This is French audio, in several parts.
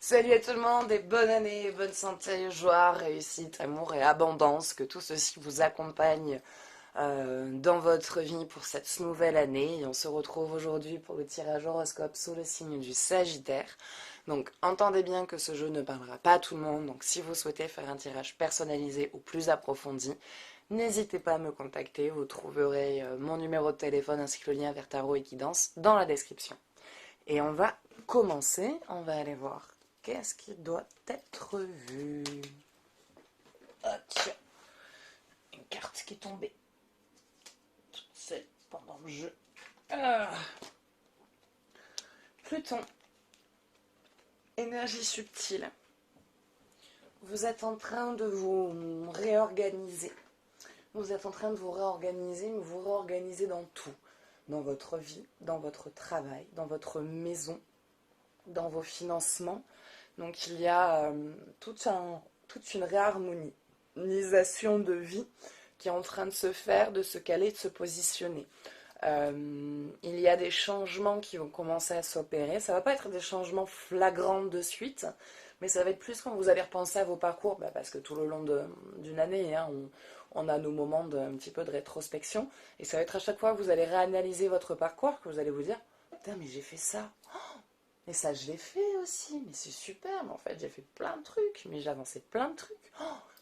Salut à tout le monde et bonne année, bonne santé, joie, réussite, amour et abondance, que tout ceci vous accompagne dans votre vie pour cette nouvelle année. Et on se retrouve aujourd'hui pour le tirage horoscope sous le signe du Sagittaire. Donc entendez bien que ce jeu ne parlera pas à tout le monde, donc si vous souhaitez faire un tirage personnalisé ou plus approfondi, n'hésitez pas à me contacter, vous trouverez mon numéro de téléphone ainsi que le lien vers Tarot et Guidance dans la description. Et on va commencer, on va aller voir qu'est-ce qui doit être vu. Ah tiens, une carte qui est tombée. C'est pendant le jeu. Ah. Pluton, énergie subtile. Vous êtes en train de vous réorganiser. Vous êtes en train de vous réorganiser, mais vous réorganiser dans tout. Dans votre vie, dans votre travail, dans votre maison, dans vos financements. Donc il y a toute une réharmonisation de vie qui est en train de se faire, de se caler, de se positionner. Il y a des changements qui vont commencer à s'opérer. Ça ne va pas être des changements flagrants de suite, mais ça va être plus quand vous allez repenser à vos parcours, parce que tout le long d'une année, hein, on a nos moments un petit peu de rétrospection, et ça va être à chaque fois que vous allez réanalyser votre parcours, que vous allez vous dire « Putain, mais j'ai fait ça !» Et ça, je l'ai fait aussi, mais c'est super, mais en fait, j'ai fait plein de trucs, mais j'ai avancé plein de trucs.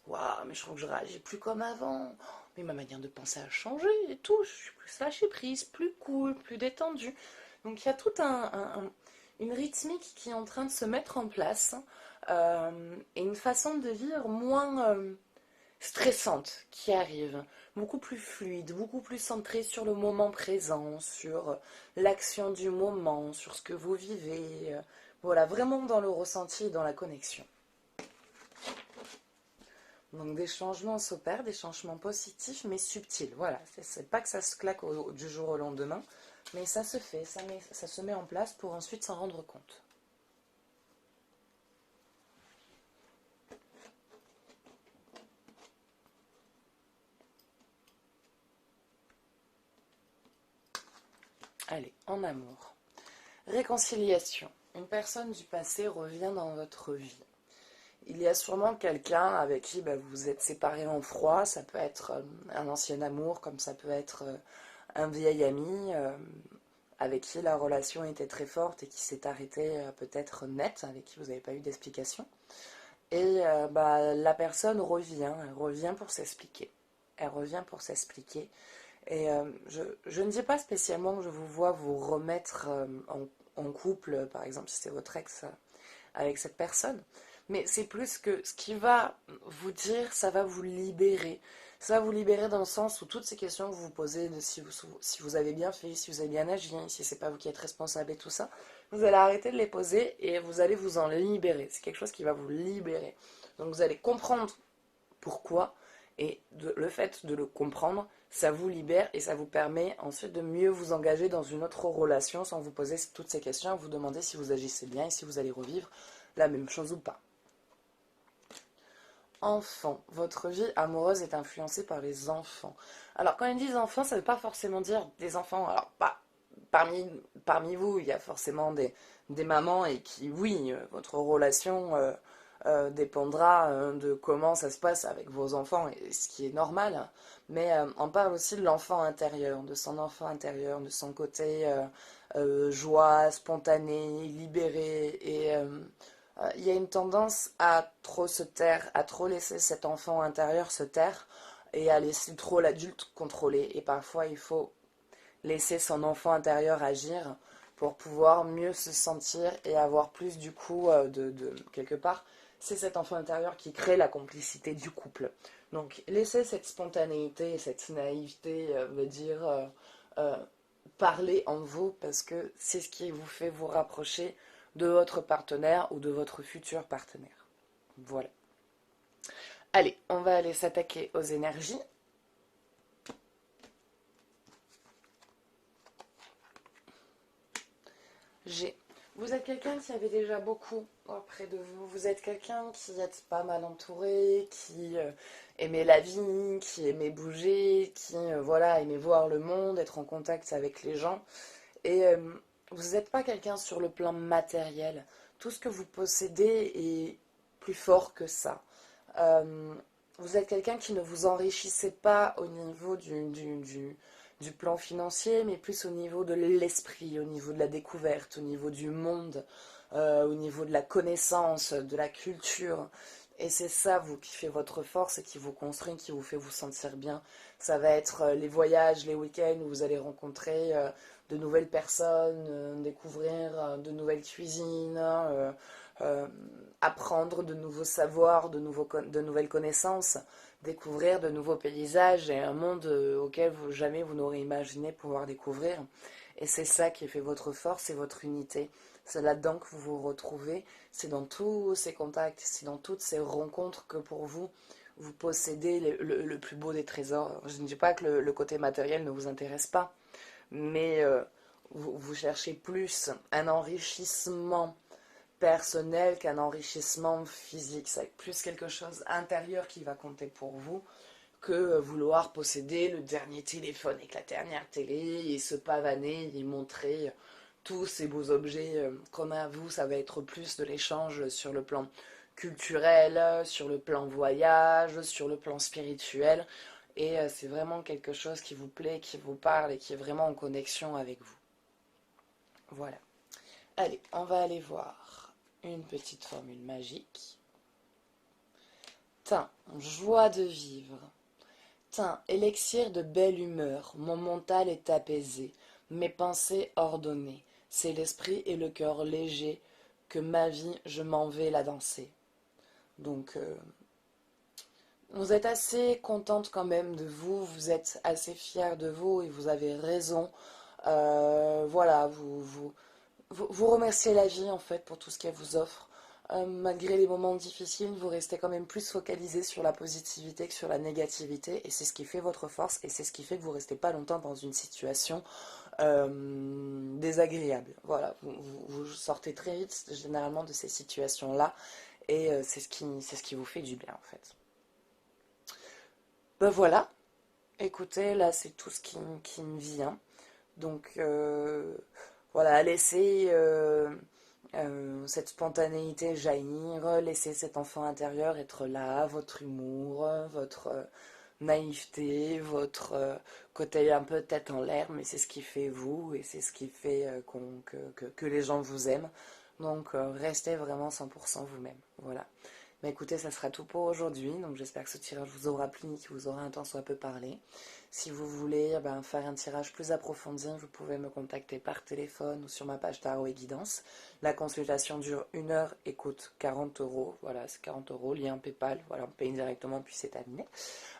Waouh, mais je trouve que je réagis plus comme avant. Mais ma manière de penser a changé et tout. Je suis plus lâcher prise, plus cool, plus détendue. Donc il y a toute une rythmique qui est en train de se mettre en place et une façon de vivre moins stressante qui arrive, beaucoup plus fluide, beaucoup plus centrée sur le moment présent, sur l'action du moment, sur ce que vous vivez. Voilà, vraiment dans le ressenti et dans la connexion. Donc des changements s'opèrent, des changements positifs mais subtils. Voilà, c'est pas que ça se claque du jour au lendemain, mais ça se fait, ça se met en place pour ensuite s'en rendre compte. Allez, en amour. Réconciliation. Une personne du passé revient dans votre vie. Il y a sûrement quelqu'un avec qui vous êtes séparés en froid. Ça peut être un ancien amour, comme ça peut être un vieil ami avec qui la relation était très forte et qui s'est arrêtée peut-être net, avec qui vous n'avez pas eu d'explication. Et la personne revient, elle revient pour s'expliquer. Elle revient pour s'expliquer. Et je ne dis pas spécialement que je vous vois vous remettre en couple, par exemple, si c'est votre ex, avec cette personne. Mais c'est plus que ce qui va vous dire, ça va vous libérer. Ça va vous libérer dans le sens où toutes ces questions que vous vous posez, de si vous avez bien fait, si vous avez bien agi, si c'est pas vous qui êtes responsable et tout ça, vous allez arrêter de les poser et vous allez vous en libérer. C'est quelque chose qui va vous libérer. Donc vous allez comprendre pourquoi et le fait de le comprendre, ça vous libère et ça vous permet ensuite de mieux vous engager dans une autre relation sans vous poser toutes ces questions, vous demander si vous agissez bien et si vous allez revivre la même chose ou pas. Enfant, votre vie amoureuse est influencée par les enfants. Alors quand ils disent enfants, ça ne veut pas forcément dire des enfants. Alors parmi vous, il y a forcément des mamans et qui, oui, votre relation dépendra de comment ça se passe avec vos enfants, et ce qui est normal. Mais on parle aussi de l'enfant intérieur, de son enfant intérieur, de son côté joie, spontané, libéré et il y a une tendance à trop se taire, à trop laisser cet enfant intérieur se taire et à laisser trop l'adulte contrôler. Et parfois, il faut laisser son enfant intérieur agir pour pouvoir mieux se sentir et avoir plus du coup quelque part. C'est cet enfant intérieur qui crée la complicité du couple. Donc, laissez cette spontanéité, cette naïveté, euh, parler en vous parce que c'est ce qui vous fait vous rapprocher de votre partenaire ou de votre futur partenaire. Voilà. Allez, on va aller s'attaquer aux énergies. G. Vous êtes quelqu'un qui avait déjà beaucoup auprès de vous. Vous êtes quelqu'un qui est pas mal entouré, qui aimait la vie, qui aimait bouger, qui voilà, aimait voir le monde, être en contact avec les gens. Et vous n'êtes pas quelqu'un sur le plan matériel tout ce que vous possédez est plus fort que ça. Vous êtes quelqu'un qui ne vous enrichissait pas au niveau du plan financier, mais plus au niveau de l'esprit, au niveau de la découverte, au niveau du monde, au niveau de la connaissance, de la culture. Et c'est ça, vous, qui fait votre force et qui vous construit, qui vous fait vous sentir bien. Ça va être les voyages, les week-ends où vous allez rencontrer de nouvelles personnes, découvrir de nouvelles cuisines, apprendre de nouveaux savoirs, de nouvelles connaissances, découvrir de nouveaux paysages et un monde auquel jamais vous n'aurez imaginé pouvoir découvrir. Et c'est ça qui fait votre force et votre unité. C'est là-dedans que vous vous retrouvez, c'est dans tous ces contacts, c'est dans toutes ces rencontres que pour vous, vous possédez le plus beau des trésors. Je ne dis pas que le côté matériel ne vous intéresse pas, mais vous cherchez plus un enrichissement personnel qu'un enrichissement physique. C'est plus quelque chose intérieur qui va compter pour vous que vouloir posséder le dernier téléphone avec la dernière télé et se pavaner et montrer tous ces beaux objets qu'on a à vous. Ça va être plus de l'échange sur le plan culturel, sur le plan voyage, sur le plan spirituel. Et c'est vraiment quelque chose qui vous plaît, qui vous parle et qui est vraiment en connexion avec vous. Voilà. Allez, on va aller voir une petite formule magique. Thym, joie de vivre. Thym, élixir de belle humeur, mon mental est apaisé, mes pensées ordonnées. C'est l'esprit et le cœur léger que ma vie, je m'en vais la danser. Donc, vous êtes assez contente quand même de vous, vous êtes assez fière de vous et vous avez raison. Voilà, vous remerciez la vie en fait pour tout ce qu'elle vous offre. Malgré les moments difficiles, vous restez quand même plus focalisé sur la positivité que sur la négativité. Et c'est ce qui fait votre force et c'est ce qui fait que vous ne restez pas longtemps dans une situation désagréable. Voilà, vous sortez très vite généralement de ces situations-là. Et c'est ce qui vous fait du bien en fait. Ben voilà, écoutez, là c'est tout ce qui me vient. Donc voilà, laissez cette spontanéité jaillir, laissez cet enfant intérieur être là, votre humour, votre naïveté, votre côté un peu tête en l'air, mais c'est ce qui fait vous et c'est ce qui fait que les gens vous aiment. Donc restez vraiment 100% vous-même. Voilà. Mais écoutez, ça sera tout pour aujourd'hui. Donc j'espère que ce tirage vous aura plu, qu'il vous aura un tant soit peu parlé. Si vous voulez faire un tirage plus approfondi, vous pouvez me contacter par téléphone ou sur ma page Tarot et Guidance. La consultation dure 1 heure et coûte 40 euros. Voilà, c'est 40 euros, lien PayPal. Voilà, on paye directement puis c'est terminé.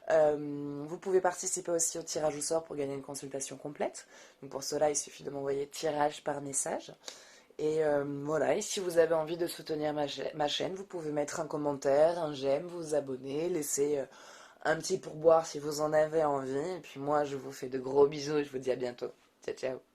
Vous pouvez participer aussi au tirage au sort pour gagner une consultation complète. Donc pour cela, il suffit de m'envoyer tirage par message. Et voilà, et si vous avez envie de soutenir ma chaîne, vous pouvez mettre un commentaire, un j'aime, vous abonner, laisser un petit pourboire si vous en avez envie. Et puis moi, je vous fais de gros bisous et je vous dis à bientôt. Ciao, ciao.